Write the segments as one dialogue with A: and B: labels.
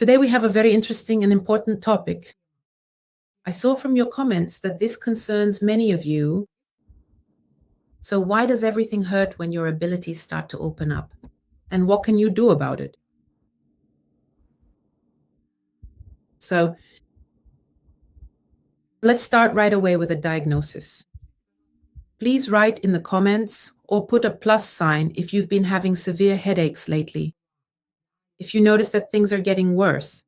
A: Today we have a very interesting and important topic. I saw from your comments that this concerns many of you. So why does everything hurt when your abilities start to open up? And what can you do about it? So let's start right away with a diagnosis. Please write in the comments or put a plus sign if you've been having severe headaches lately. If you notice that things are getting worse.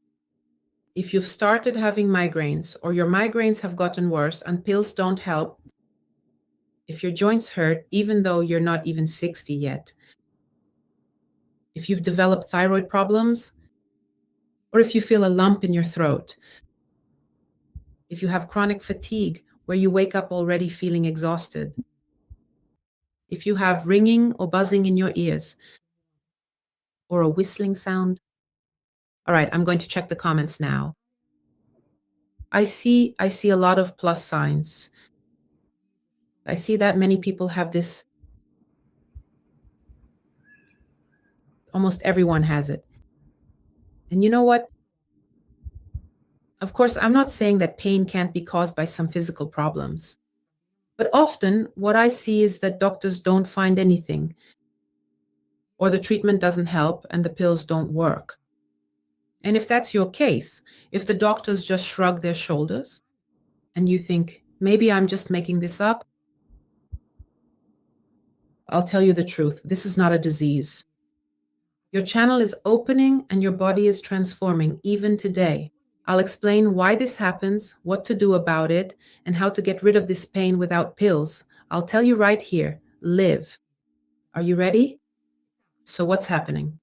A: If you've started having migraines or your migraines have gotten worse and pills don't help. If your joints hurt, even though you're not even 60 yet. If you've developed thyroid problems, or if you feel a lump in your throat. If you have chronic fatigue, where you wake up already feeling exhausted. If you have ringing or buzzing in your ears, or a whistling sound. All right, I'm going to check the comments now. I see a lot of plus signs. I see that many people have this. Almost everyone has it. And you know what? Of course, I'm not saying that pain can't be caused by some physical problems. But often what I see is that doctors don't find anything, or the treatment doesn't help and the pills don't work. And if that's your case, if the doctors just shrug their shoulders and you think, maybe I'm just making this up, I'll tell you the truth. This is not a disease. Your channel is opening and your body is transforming even today. I'll explain why this happens, what to do about it, and how to get rid of this pain without pills. I'll tell you right here, live. Are you ready? So what's happening?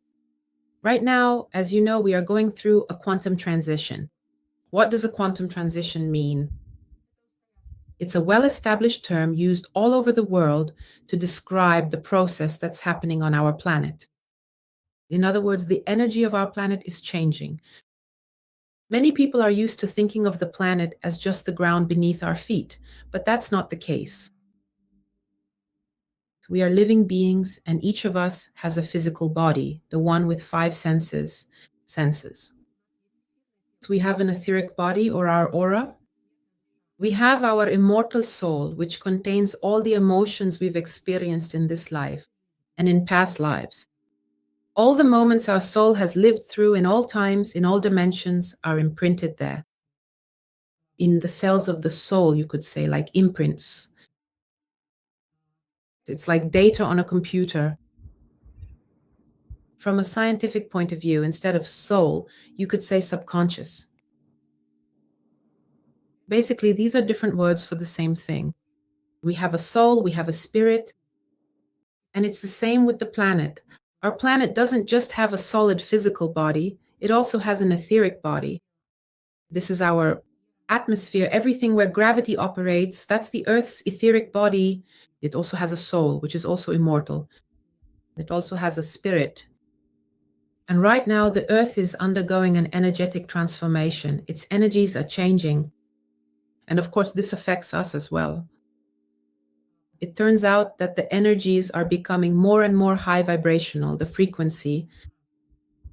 A: Right now, as you know, we are going through a quantum transition. What does a quantum transition mean? It's a well-established term used all over the world to describe the process that's happening on our planet. In other words, the energy of our planet is changing. Many people are used to thinking of the planet as just the ground beneath our feet, but that's not the case. We are living beings, and each of us has a physical body, the one with 5 senses. We have an etheric body, or our aura. We have our immortal soul, which contains all the emotions we've experienced in this life and in past lives. All the moments our soul has lived through in all times, in all dimensions, are imprinted there. In the cells of the soul, you could say, like imprints. It's like data on a computer. From a scientific point of view, instead of soul, you could say subconscious. Basically, these are different words for the same thing. We have a soul, we have a spirit, and it's the same with the planet. Our planet doesn't just have a solid physical body, it also has an etheric body. This is our atmosphere, everything where gravity operates, that's the Earth's etheric body. It also has a soul, which is also immortal. It also has a spirit. And right now, the Earth is undergoing an energetic transformation. Its energies are changing. And of course, this affects us as well. It turns out that the energies are becoming more and more high vibrational, the frequency,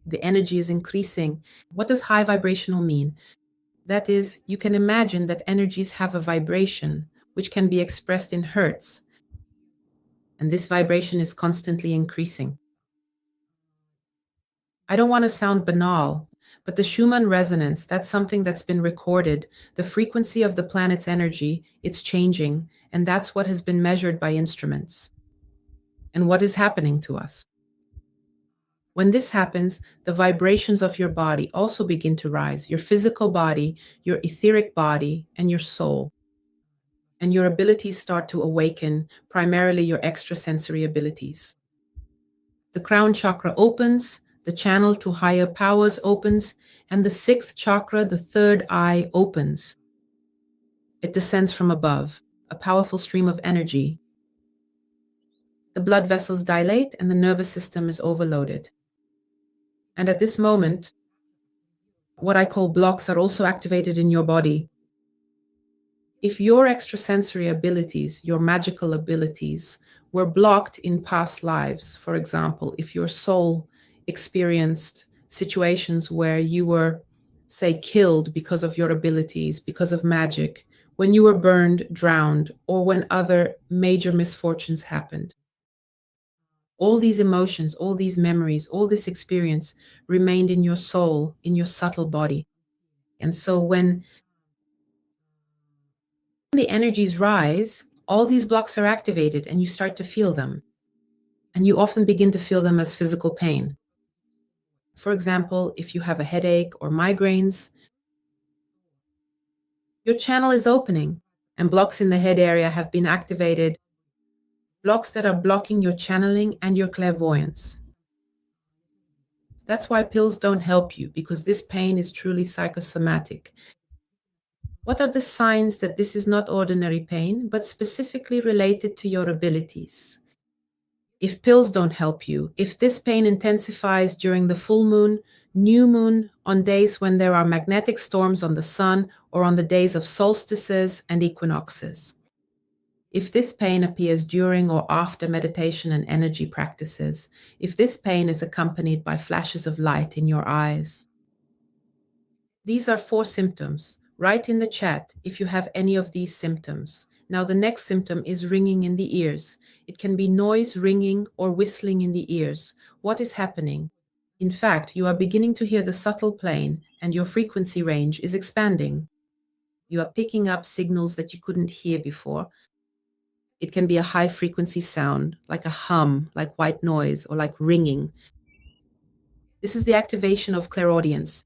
A: the energy is increasing. What does high vibrational mean? That is, you can imagine that energies have a vibration, which can be expressed in hertz. And this vibration is constantly increasing. I don't want to sound banal, but the Schumann resonance, that's something that's been recorded. The frequency of the planet's energy, it's changing, and that's what has been measured by instruments. And what is happening to us? When this happens, the vibrations of your body also begin to rise, your physical body, your etheric body, and your soul. And your abilities start to awaken, primarily your extrasensory abilities. The crown chakra opens, the channel to higher powers opens, and the 6th chakra, the 3rd eye, opens. It descends from above, a powerful stream of energy. The blood vessels dilate and the nervous system is overloaded. And at this moment, what I call blocks are also activated in your body. If your extrasensory abilities, your magical abilities, were blocked in past lives, for example, if your soul experienced situations where you were, say, killed because of your abilities, because of magic, when you were burned, drowned, or when other major misfortunes happened. All these emotions, all these memories, all this experience remained in your soul, in your subtle body. And so when the energies rise, all these blocks are activated and you start to feel them. And you often begin to feel them as physical pain. For example, if you have a headache or migraines, your channel is opening and blocks in the head area have been activated, blocks that are blocking your channeling and your clairvoyance. That's why pills don't help you, because this pain is truly psychosomatic. What are the signs that this is not ordinary pain, but specifically related to your abilities? If pills don't help you, if this pain intensifies during the full moon, new moon, on days when there are magnetic storms on the sun, or on the days of solstices and equinoxes. If this pain appears during or after meditation and energy practices, if this pain is accompanied by flashes of light in your eyes. These are 4 symptoms. Write in the chat if you have any of these symptoms. Now, the next symptom is ringing in the ears. It can be noise, ringing, or whistling in the ears. What is happening? In fact, you are beginning to hear the subtle plane, and your frequency range is expanding. You are picking up signals that you couldn't hear before. It can be a high frequency sound, like a hum, like white noise, or like ringing. This is the activation of clairaudience.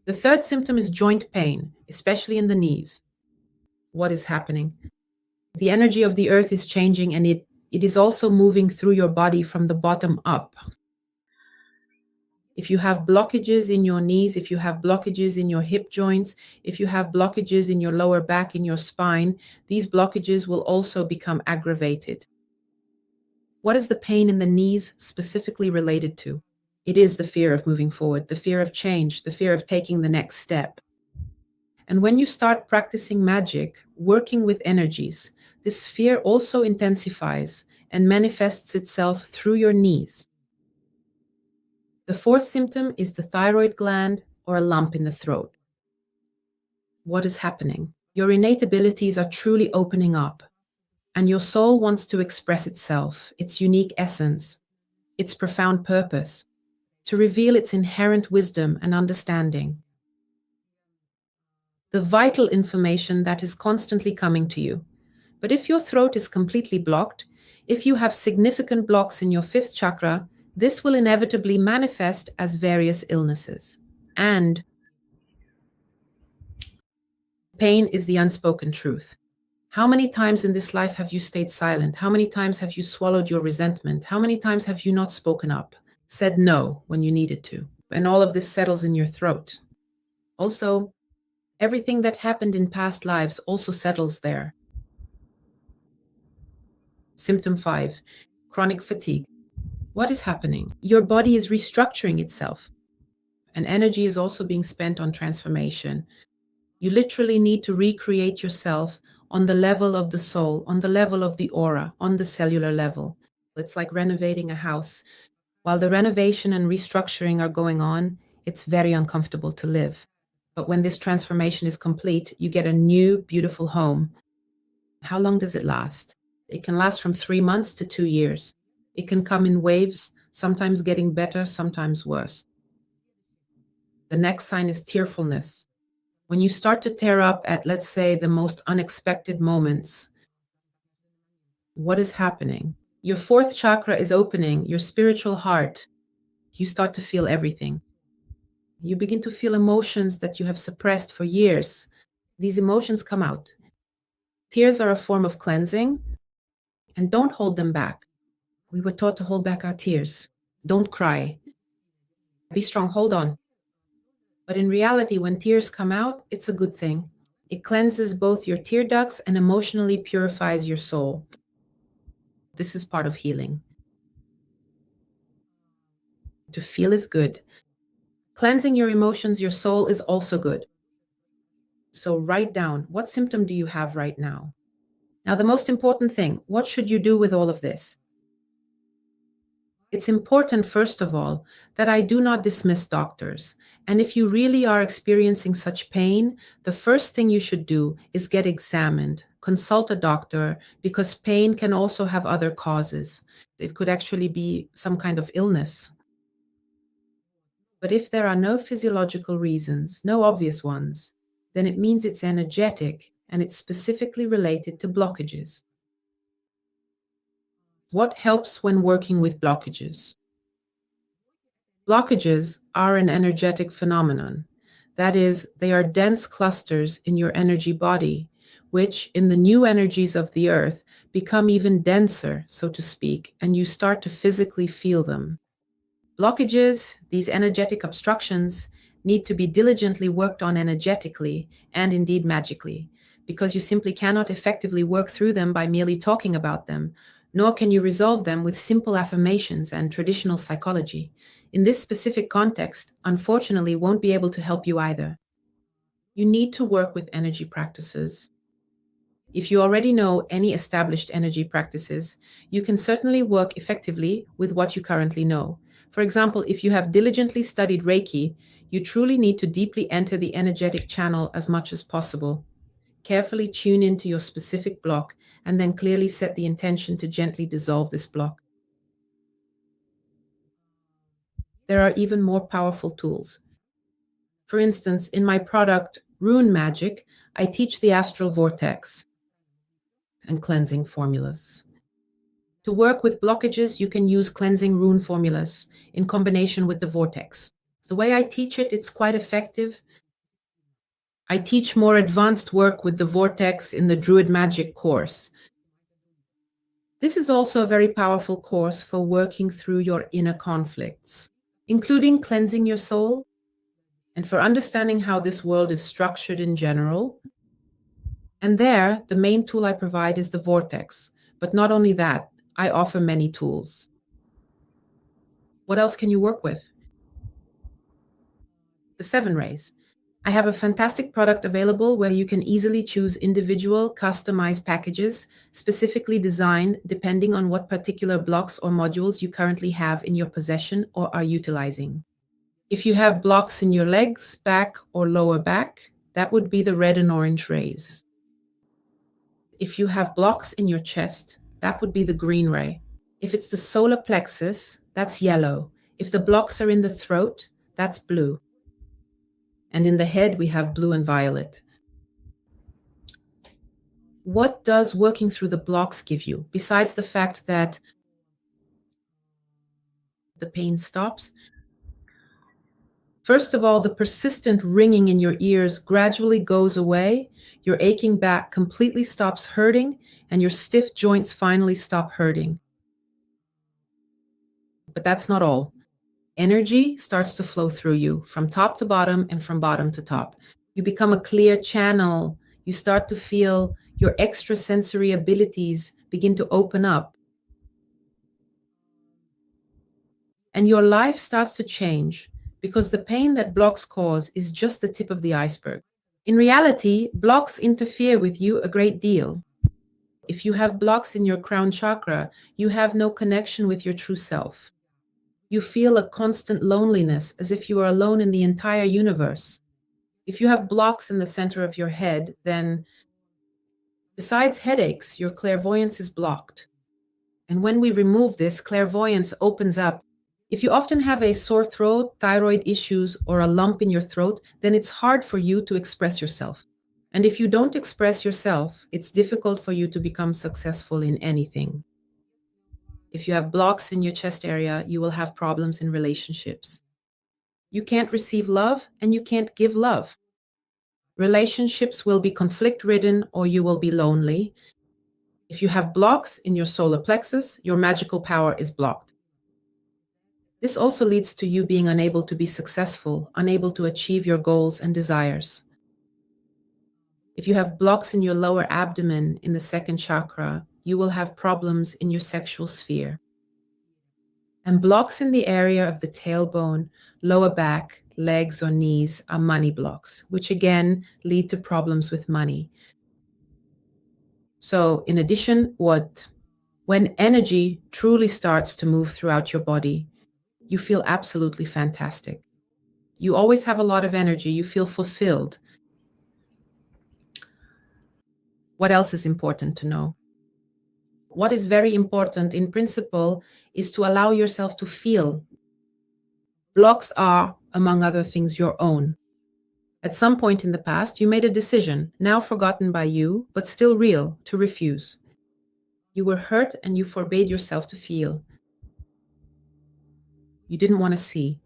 A: The third symptom is joint pain, especially in the knees. What is happening? The energy of the earth is changing, and it is also moving through your body from the bottom up. If you have blockages in your knees, if you have blockages in your hip joints, if you have blockages in your lower back, in your spine, these blockages will also become aggravated. What is the pain in the knees specifically related to? It is the fear of moving forward, the fear of change, the fear of taking the next step. And when you start practicing magic, working with energies, this fear also intensifies and manifests itself through your knees. The fourth symptom is the thyroid gland or a lump in the throat. What is happening? Your innate abilities are truly opening up, and your soul wants to express itself, its unique essence, its profound purpose, to reveal its inherent wisdom and understanding. The vital information that is constantly coming to you. But if your throat is completely blocked, if you have significant blocks in your fifth chakra, this will inevitably manifest as various illnesses. And pain is the unspoken truth. How many times in this life have you stayed silent? How many times have you swallowed your resentment? How many times have you not spoken up, said no when you needed to? And all of this settles in your throat. Also, everything that happened in past lives also settles there. Symptom 5, chronic fatigue. What is happening? Your body is restructuring itself, and energy is also being spent on transformation. You literally need to recreate yourself on the level of the soul, on the level of the aura, on the cellular level. It's like renovating a house. While the renovation and restructuring are going on, it's very uncomfortable to live. But when this transformation is complete, you get a new, beautiful home. How long does it last? It can last from 3 months to 2 years. It can come in waves, sometimes getting better, sometimes worse. The next sign is tearfulness. When you start to tear up at, let's say, the most unexpected moments, what is happening? Your fourth chakra is opening, your spiritual heart. You start to feel everything. You begin to feel emotions that you have suppressed for years. These emotions come out. Tears are a form of cleansing, and don't hold them back. We were taught to hold back our tears. Don't cry. Be strong, hold on. But in reality, when tears come out, it's a good thing. It cleanses both your tear ducts and emotionally purifies your soul. This is part of healing. To feel is good. Cleansing your emotions, your soul is also good. So write down, what symptom do you have right now? Now, the most important thing, what should you do with all of this? It's important, first of all, that I do not dismiss doctors. And if you really are experiencing such pain, the first thing you should do is get examined, consult a doctor, because pain can also have other causes. It could actually be some kind of illness. But if there are no physiological reasons, no obvious ones, then it means it's energetic and it's specifically related to blockages. What helps when working with blockages? Blockages are an energetic phenomenon. That is, they are dense clusters in your energy body, which, in the new energies of the earth, become even denser, so to speak, and you start to physically feel them. Blockages, these energetic obstructions, need to be diligently worked on energetically and indeed magically, because you simply cannot effectively work through them by merely talking about them, nor can you resolve them with simple affirmations and traditional psychology. In this specific context, unfortunately, won't be able to help you either. You need to work with energy practices. If you already know any established energy practices, you can certainly work effectively with what you currently know. For example, if you have diligently studied Reiki, you truly need to deeply enter the energetic channel as much as possible. Carefully tune into your specific block and then clearly set the intention to gently dissolve this block. There are even more powerful tools. For instance, in my product, Rune Magic, I teach the astral vortex and cleansing formulas. To work with blockages, you can use cleansing rune formulas in combination with the vortex. The way I teach it, it's quite effective. I teach more advanced work with the vortex in the Druid Magic course. This is also a very powerful course for working through your inner conflicts, including cleansing your soul and for understanding how this world is structured in general. And there, the main tool I provide is the vortex. But not only that, I offer many tools. What else can you work with? The 7 rays. I have a fantastic product available where you can easily choose individual, customized packages, specifically designed depending on what particular blocks or modules you currently have in your possession or are utilizing. If you have blocks in your legs, back, or lower back, that would be the red and orange rays. If you have blocks in your chest, that would be the green ray. If it's the solar plexus, that's yellow. If the blocks are in the throat, that's blue. And in the head, we have blue and violet. What does working through the blocks give you, besides the fact that the pain stops? First of all, the persistent ringing in your ears gradually goes away, your aching back completely stops hurting, and your stiff joints finally stop hurting. But that's not all. Energy starts to flow through you from top to bottom and from bottom to top. You become a clear channel. You start to feel your extrasensory abilities begin to open up. And your life starts to change because the pain that blocks cause is just the tip of the iceberg. In reality, blocks interfere with you a great deal. If you have blocks in your crown chakra, you have no connection with your true self. You feel a constant loneliness as if you are alone in the entire universe. If you have blocks in the center of your head, then besides headaches, your clairvoyance is blocked. And when we remove this, clairvoyance opens up. If you often have a sore throat, thyroid issues, or a lump in your throat, then it's hard for you to express yourself. And if you don't express yourself, it's difficult for you to become successful in anything. If you have blocks in your chest area, you will have problems in relationships. You can't receive love and you can't give love. Relationships will be conflict-ridden or you will be lonely. If you have blocks in your solar plexus, your magical power is blocked. This also leads to you being unable to be successful, unable to achieve your goals and desires. If you have blocks in your lower abdomen in the second chakra, you will have problems in your sexual sphere. And blocks in the area of the tailbone, lower back, legs, or knees are money blocks, which again lead to problems with money. So, in addition, what When energy truly starts to move throughout your body, you feel absolutely fantastic. You always have a lot of energy, you feel fulfilled. What else is important to know? What is very important in principle is to allow yourself to feel. Blocks are, among other things, your own. At some point in the past, you made a decision, now forgotten by you, but still real, to refuse. You were hurt and you forbade yourself to feel. You didn't want to see.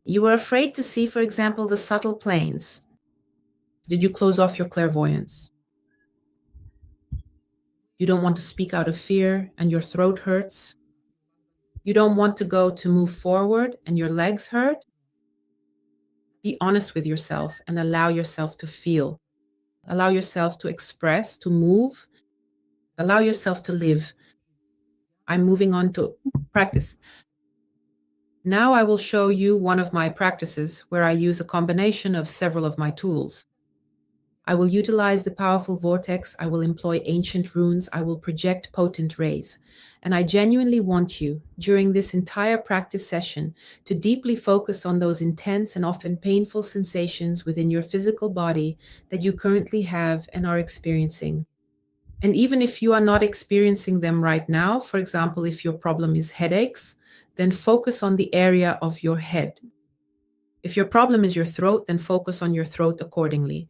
A: You were afraid to see, for example, the subtle planes. Did you close off your clairvoyance? You don't want to speak out of fear and your throat hurts. You don't want to go to move forward and your legs hurt. Be honest with yourself and allow yourself to feel. Allow yourself to express, to move. Allow yourself to live. I'm moving on to practice. Now I will show you one of my practices where I use a combination of several of my tools. I will utilize the powerful vortex, I will employ ancient runes, I will project potent rays. And I genuinely want you, during this entire practice session, to deeply focus on those intense and often painful sensations within your physical body that you currently have and are experiencing. And even if you are not experiencing them right now, for example, if your problem is headaches, then focus on the area of your head. If your problem is your throat, then focus on your throat accordingly.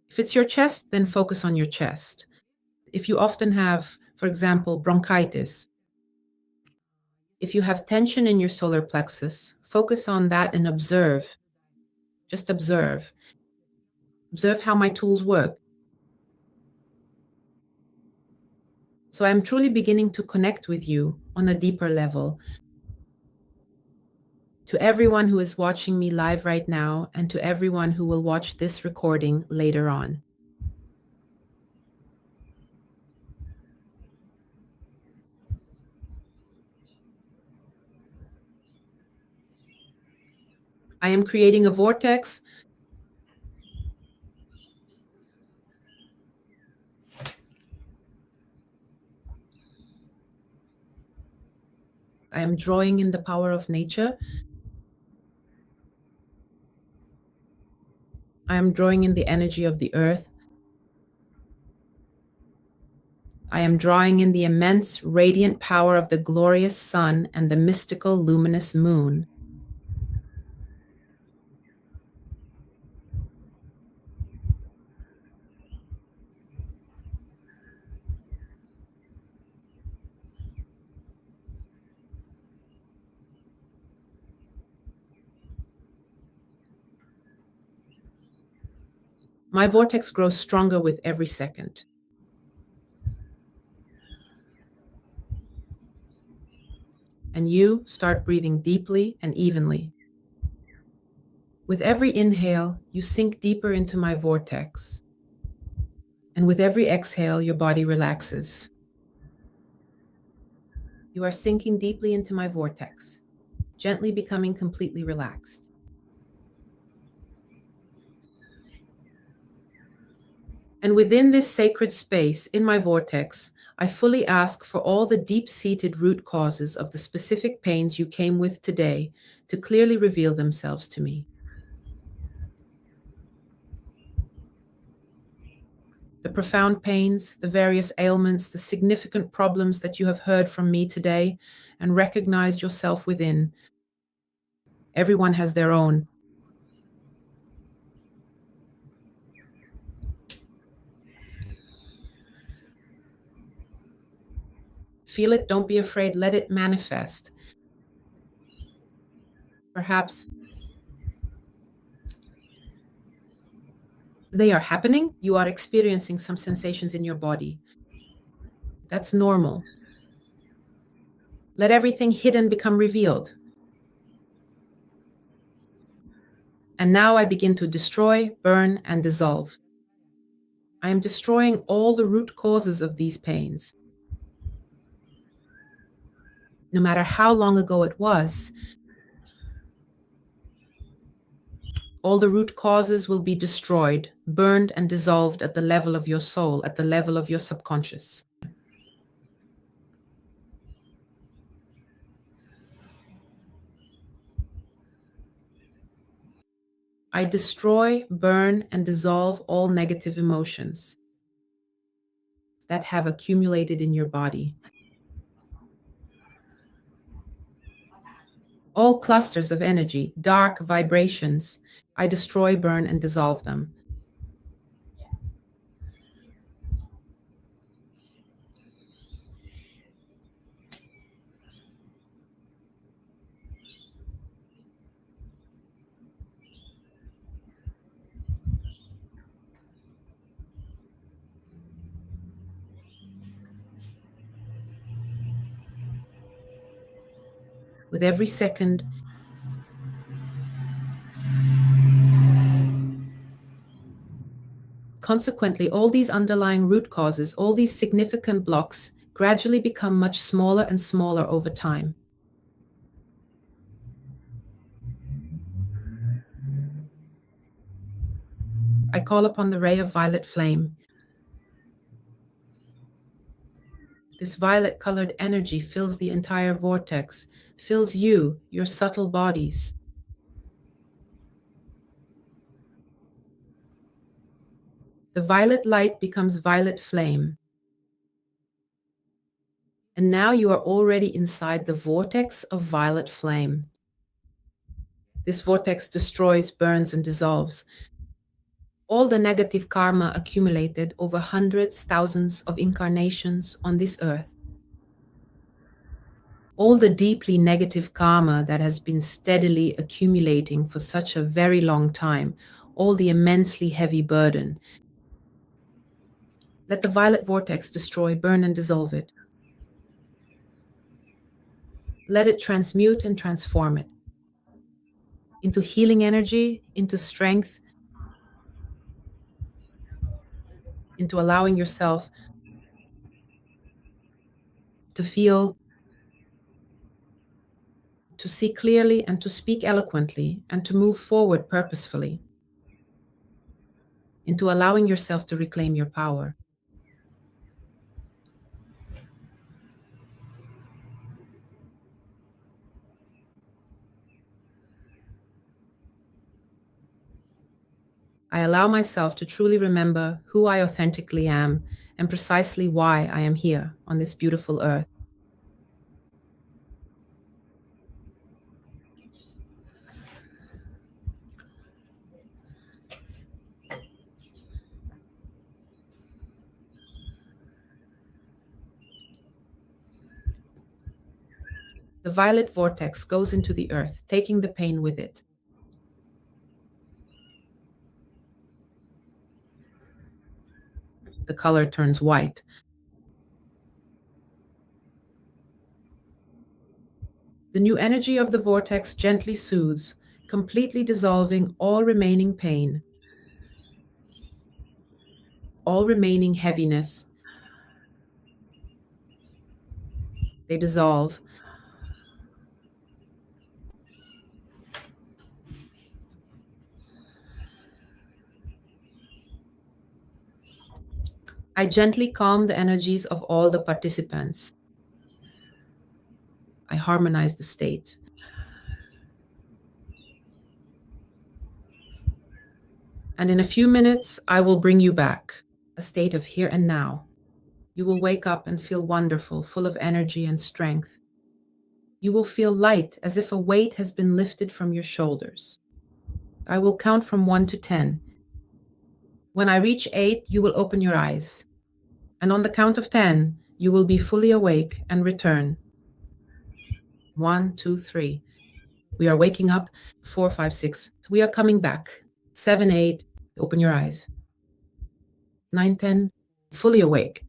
A: If it's your chest, then focus on your chest. If you often have, for example, bronchitis, if you have tension in your solar plexus, focus on that and observe. Just observe. Observe how my tools work. So I'm truly beginning to connect with you on a deeper level. To everyone who is watching me live right now, and to everyone who will watch this recording later on. I am creating a vortex. I am drawing in the power of nature. I am drawing in the energy of the earth. I am drawing in the immense radiant power of the glorious sun and the mystical luminous moon. My vortex grows stronger with every second. And you start breathing deeply and evenly. With every inhale, you sink deeper into my vortex. And with every exhale, your body relaxes. You are sinking deeply into my vortex, gently becoming completely relaxed. And within this sacred space, in my vortex, I fully ask for all the deep-seated root causes of the specific pains you came with today to clearly reveal themselves to me. The profound pains, the various ailments, the significant problems that you have heard from me today and recognized yourself within. Everyone has their own. Feel it, don't be afraid, let it manifest. Perhaps they are happening, you are experiencing some sensations in your body. That's normal. Let everything hidden become revealed. And now I begin to destroy, burn, and dissolve. I am destroying all the root causes of these pains. No matter how long ago it was, all the root causes will be destroyed, burned, and dissolved at the level of your soul, at the level of your subconscious. I destroy, burn, and dissolve all negative emotions that have accumulated in your body. All clusters of energy, dark vibrations, I destroy, burn, and dissolve them. With every second, consequently, all these underlying root causes, all these significant blocks, gradually become much smaller and smaller over time. I call upon the ray of violet flame. This violet colored energy fills the entire vortex, fills you, your subtle bodies. The violet light becomes violet flame. And now you are already inside the vortex of violet flame. This vortex destroys, burns, and dissolves all the negative karma accumulated over hundreds, thousands of incarnations on this earth. All the deeply negative karma that has been steadily accumulating for such a very long time, all the immensely heavy burden. Let the violet vortex destroy, burn, and dissolve it. Let it transmute and transform it into healing energy, into strength, into allowing yourself to feel, to see clearly, and to speak eloquently, and to move forward purposefully, into allowing yourself to reclaim your power. I allow myself to truly remember who I authentically am and precisely why I am here on this beautiful earth. The violet vortex goes into the earth, taking the pain with it. The color turns white. The new energy of the vortex gently soothes, completely dissolving all remaining pain, all remaining heaviness. They dissolve. I gently calm the energies of all the participants. I harmonize the state. And in a few minutes, I will bring you back, a state of here and now. You will wake up and feel wonderful, full of energy and strength. You will feel light, as if a weight has been lifted from your shoulders. I will count from 1 to 10. When I reach 8, you will open your eyes. And on the count of 10, you will be fully awake and return. 1, 2, 3. We are waking up. 4, 5, 6. We are coming back. 7, 8. Open your eyes. 9, 10. Fully awake.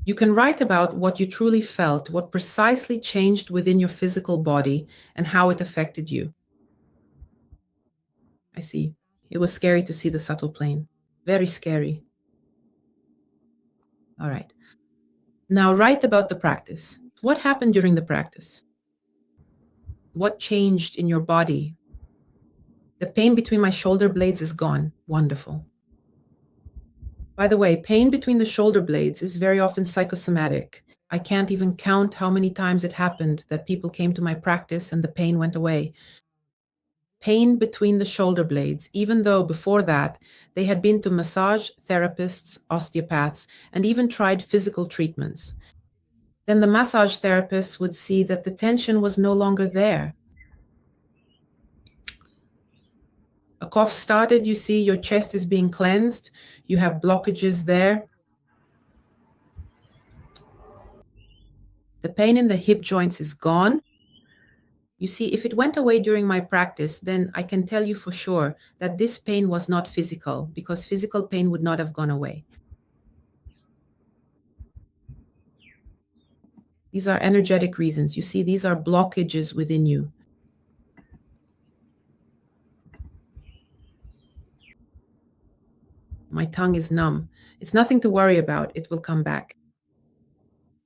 A: You can write about what you truly felt, what precisely changed within your physical body, and how it affected you. I see. It was scary to see the subtle plane. Very scary. All right. Now write about the practice. What happened during the practice? What changed in your body? The pain between my shoulder blades is gone. Wonderful. By the way, pain between the shoulder blades is very often psychosomatic. I can't even count how many times it happened that people came to my practice and the pain went away. pain between the shoulder blades, even though before that they had been to massage therapists, osteopaths, and even tried physical treatments. Then the massage therapist would see that the tension was no longer there. A cough started, you see your chest is being cleansed, you have blockages there. The pain in the hip joints is gone. You see, if it went away during my practice, then I can tell you for sure that this pain was not physical, because physical pain would not have gone away. These are energetic reasons. You see, these are blockages within you. My tongue is numb. It's nothing to worry about. It will come back.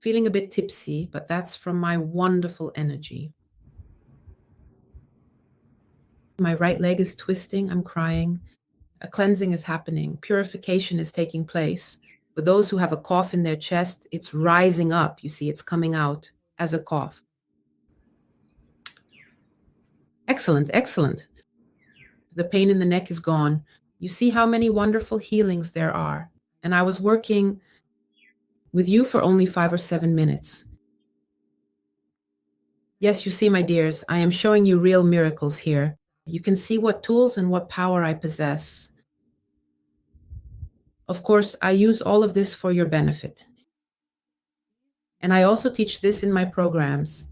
A: Feeling a bit tipsy, but that's from my wonderful energy. My right leg is twisting. I'm crying. A cleansing is happening. Purification is taking place. For those who have a cough in their chest, it's rising up. You see, it's coming out as a cough. Excellent, excellent. The pain in the neck is gone. You see how many wonderful healings there are. And I was working with you for only 5 or 7 minutes. Yes, you see, my dears, I am showing you real miracles here. You can see what tools and what power I possess. Of course, I use all of this for your benefit. And I also teach this in my programs.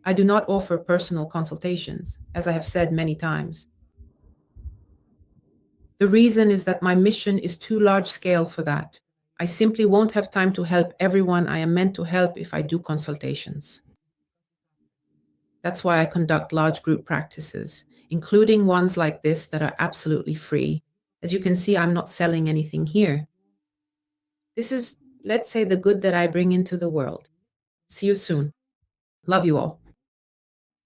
A: I do not offer personal consultations, as I have said many times. The reason is that my mission is too large scale for that. I simply won't have time to help everyone I am meant to help if I do consultations. That's why I conduct large group practices, including ones like this that are absolutely free. As you can see, I'm not selling anything here. This is, let's say, the good that I bring into the world. See you soon. Love you all.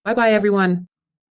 A: Bye bye, everyone.